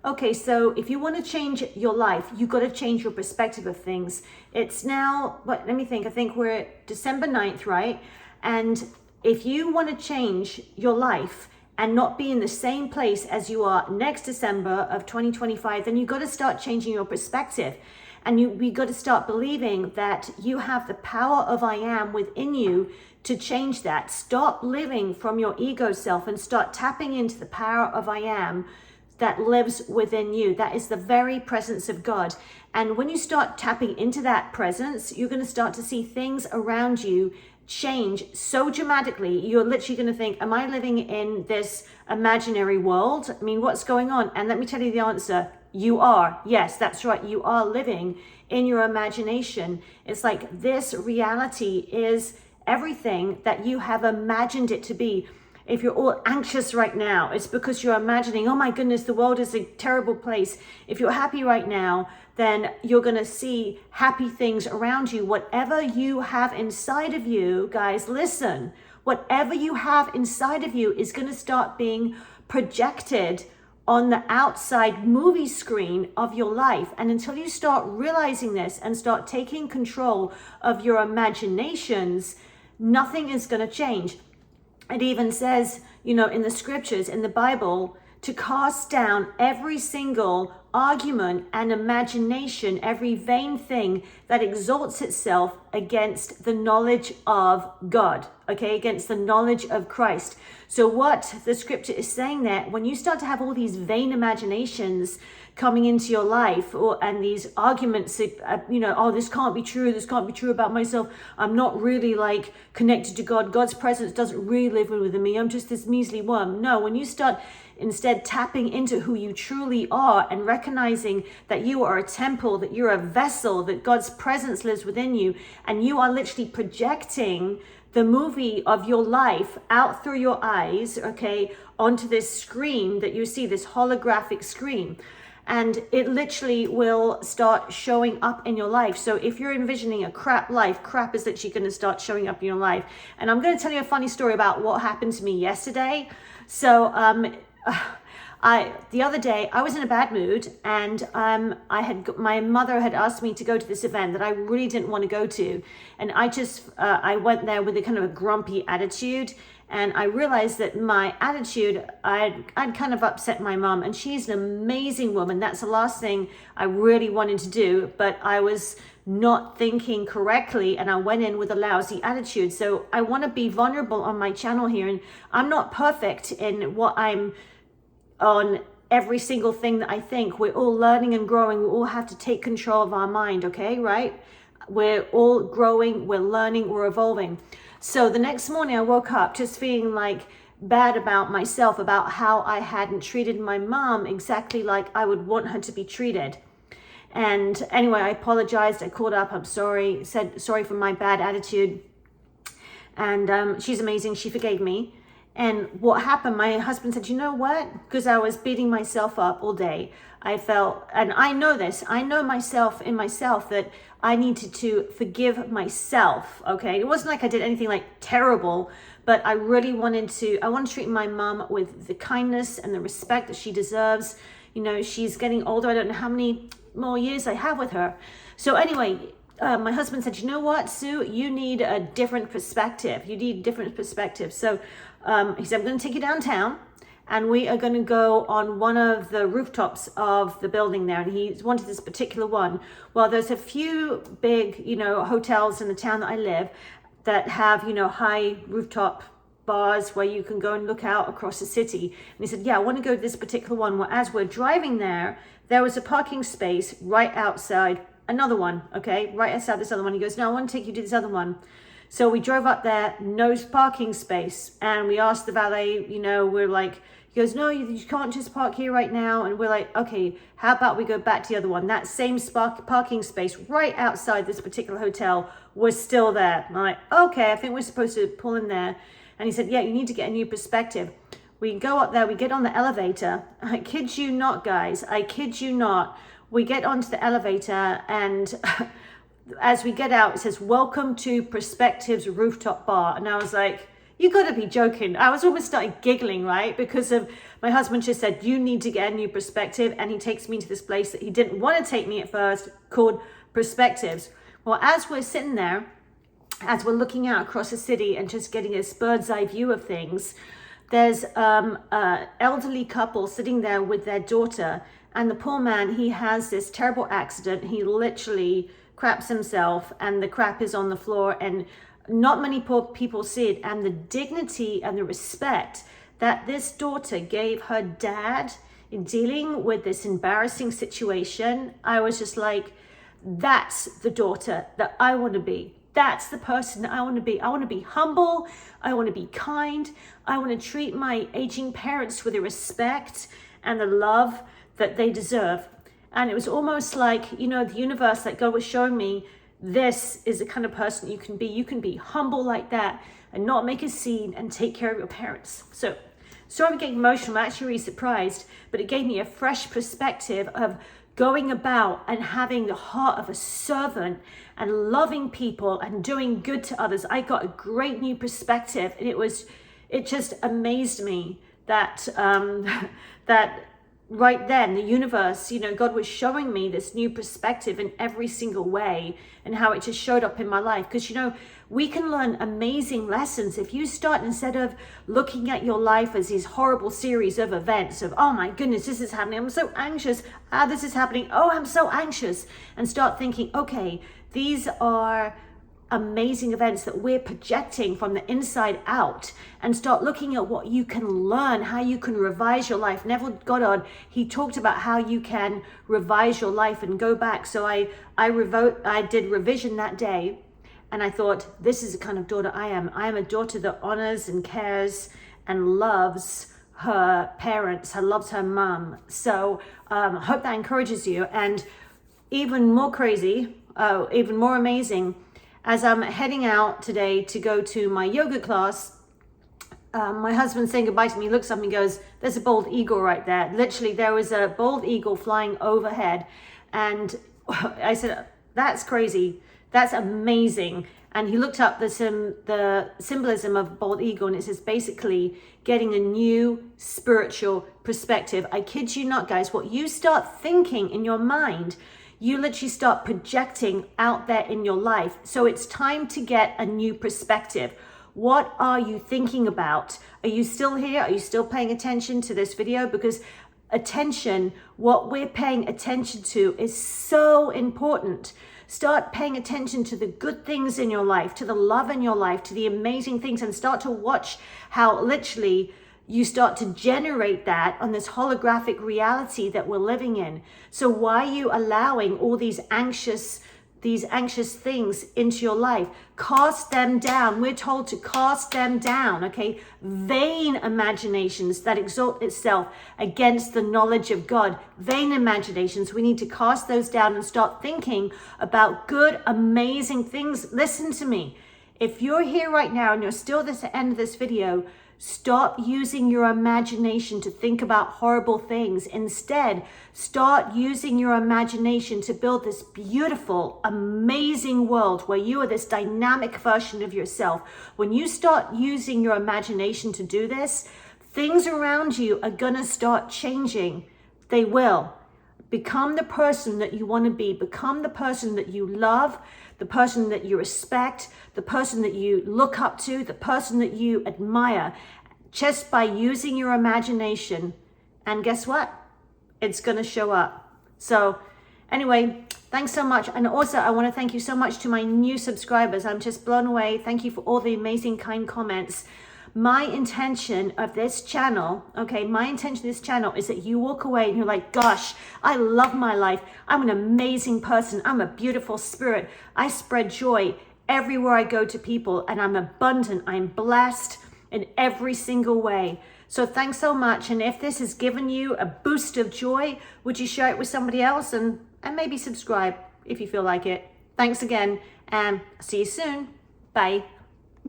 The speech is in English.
Okay, so if you want to change your life, you got to change your perspective of things. It's now, what, let me think. I think we're December 9th, right? And if you want to change your life and not be in the same place as you are next December of 2025, then you got to start changing your perspective. And we got to start believing that you have the power of I am within you to change that. Stop living from your ego self and start tapping into the power of I am that lives within you. That is the very presence of God. And when you start tapping into that presence, you're going to start to see things around you change so dramatically. You're literally going to think, am I living in this imaginary world? I mean, what's going on? And let me tell you the answer. You are. Yes, that's right. You are living in your imagination. It's like this reality is everything that you have imagined it to be. If you're all anxious right now, it's because you're imagining, oh my goodness, the world is a terrible place. If you're happy right now, then you're going to see happy things around you. Whatever you have inside of you, guys, listen, whatever you have inside of you is going to start being projected on the outside movie screen of your life. And until you start realizing this and start taking control of your imaginations, nothing is going to change. It even says, in the scriptures, in the Bible, to cast down every single argument and imagination, every vain thing that exalts itself against the knowledge of God, okay, against the knowledge of Christ. So what the scripture is saying there, when you start to have all these vain imaginations coming into your life, and these arguments, oh, this can't be true about myself, I'm not really like connected to God, God's presence doesn't really live within me, I'm just this measly worm. No, when you start instead tapping into who you truly are and recognizing that you are a temple, that you're a vessel, that God's presence lives within you, and you are literally projecting the movie of your life out through your eyes, okay, onto this screen that you see, this holographic screen. And it literally will start showing up in your life. So if you're envisioning a crap life, crap is literally going to start showing up in your life. And I'm going to tell you a funny story about what happened to me yesterday. So the other day I was in a bad mood, and my mother had asked me to go to this event that I really didn't want to go to, and I went there with a kind of a grumpy attitude. And I realized that my attitude, I'd kind of upset my mom, and she's an amazing woman. That's the last thing I really wanted to do, but I was not thinking correctly, and I went in with a lousy attitude. So I want to be vulnerable on my channel here, and I'm not perfect in what I'm on every single thing that I think. We're all learning and growing. We all have to take control of our mind, okay, right? We're all growing, we're learning, we're evolving. So the next morning I woke up just feeling like bad about myself, about how I hadn't treated my mom exactly like I would want her to be treated. And anyway, I apologized, I called up, I'm sorry, said sorry for my bad attitude. And she's amazing, she forgave me. And what happened, my husband said, you know what? Because I was beating myself up all day. I felt, and I know this, I know myself in myself that I needed to forgive myself, okay? It wasn't like I did anything like terrible, but I really wanted to treat my mom with the kindness and the respect that she deserves. She's getting older. I don't know how many more years I have with her. So anyway, my husband said, you know what, Sue, you need a different perspective. You need a different perspective. So he said, I'm going to take you downtown, and we are going to go on one of the rooftops of the building there. And he wanted this particular one. Well, there's a few big, hotels in the town that I live that have, high rooftop bars where you can go and look out across the city. And he said, yeah, I want to go to this particular one. Well, as we're driving there was a parking space right outside another one, okay, right outside this other one. He goes, no, I want to take you to this other one. So we drove up there, no parking space, and we asked the valet, we're like, he goes, no, you can't just park here right now. And we're like, okay, how about we go back to the other one? That same parking space right outside this particular hotel was still there. And I'm like, okay, I think we're supposed to pull in there. And he said, yeah, you need to get a new perspective. We go up there, we get on the elevator. I kid you not, guys, I kid you not. We get onto the elevator, and as we get out, it says, welcome to Perspective's rooftop bar. And I was like, You got to be joking. I was almost started giggling, right? Because of my husband just said, you need to get a new perspective. And he takes me to this place that he didn't want to take me at first, called Perspectives. Well, as we're sitting there, as we're looking out across the city and just getting this bird's eye view of things, there's an elderly couple sitting there with their daughter. And the poor man, he has this terrible accident. He literally craps himself and the crap is on the floor, and not many poor people see it. And the dignity and the respect that this daughter gave her dad in dealing with this embarrassing situation, I was just like, that's the daughter that I want to be. That's the person that I want to be. I want to be humble. I want to be kind. I want to treat my aging parents with the respect and the love that they deserve. And it was almost like, the universe, like God was showing me, this is the kind of person you can be. You can be humble like that and not make a scene and take care of your parents. So, sorry I'm getting emotional. I'm actually really surprised, but it gave me a fresh perspective of going about and having the heart of a servant and loving people and doing good to others. I got a great new perspective, and it just amazed me that that right then the universe, God was showing me this new perspective in every single way, and how it just showed up in my life. Because we can learn amazing lessons if you start, instead of looking at your life as these horrible series of events of, oh my goodness, this is happening, I'm so anxious, this is happening, oh, I'm so anxious, and start thinking, okay, these are amazing events that we're projecting from the inside out, and start looking at what you can learn, how you can revise your life. Neville Goddard, he talked about how you can revise your life and go back. So I did revision that day, and I thought, this is the kind of daughter I am. I am a daughter that honors and cares and loves her parents, loves her mom. So I hope that encourages you. And even more crazy, even more amazing, as I'm heading out today to go to my yoga class, my husband's saying goodbye to me. He looks up and goes, there's a bald eagle right there. Literally, there was a bald eagle flying overhead. And I said, that's crazy. That's amazing. And he looked up the symbolism of bald eagle, and it says basically getting a new spiritual perspective. I kid you not, guys. What you start thinking in your mind, you literally start projecting out there in your life. So it's time to get a new perspective. What are you thinking about? Are you still here? Are you still paying attention to this video? Because attention, what we're paying attention to, is so important. Start paying attention to the good things in your life, to the love in your life, to the amazing things, and start to watch how literally you start to generate that on this holographic reality that we're living in. So why are you allowing all these anxious things into your life? Cast them down. We're told to cast them down, okay? Vain imaginations that exalt itself against the knowledge of God. Vain imaginations. We need to cast those down and start thinking about good, amazing things. Listen to me. If you're here right now and you're still at the end of this video, stop using your imagination to think about horrible things. Instead, start using your imagination to build this beautiful, amazing world where you are this dynamic version of yourself. When you start using your imagination to do this, things around you are gonna start changing. They will. Become the person that you want to be. Become the person that you love, the person that you respect, the person that you look up to, the person that you admire, just by using your imagination. And guess what? It's going to show up. So anyway, thanks so much. And also, I want to thank you so much to my new subscribers. I'm just blown away. Thank you for all the amazing, kind comments. My intention of this channel, is that you walk away and you're like, gosh, I love my life. I'm an amazing person. I'm a beautiful spirit. I spread joy everywhere I go to people, and I'm abundant. I'm blessed in every single way. So thanks so much. And if this has given you a boost of joy, would you share it with somebody else, and maybe subscribe if you feel like it. Thanks again, and see you soon. Bye.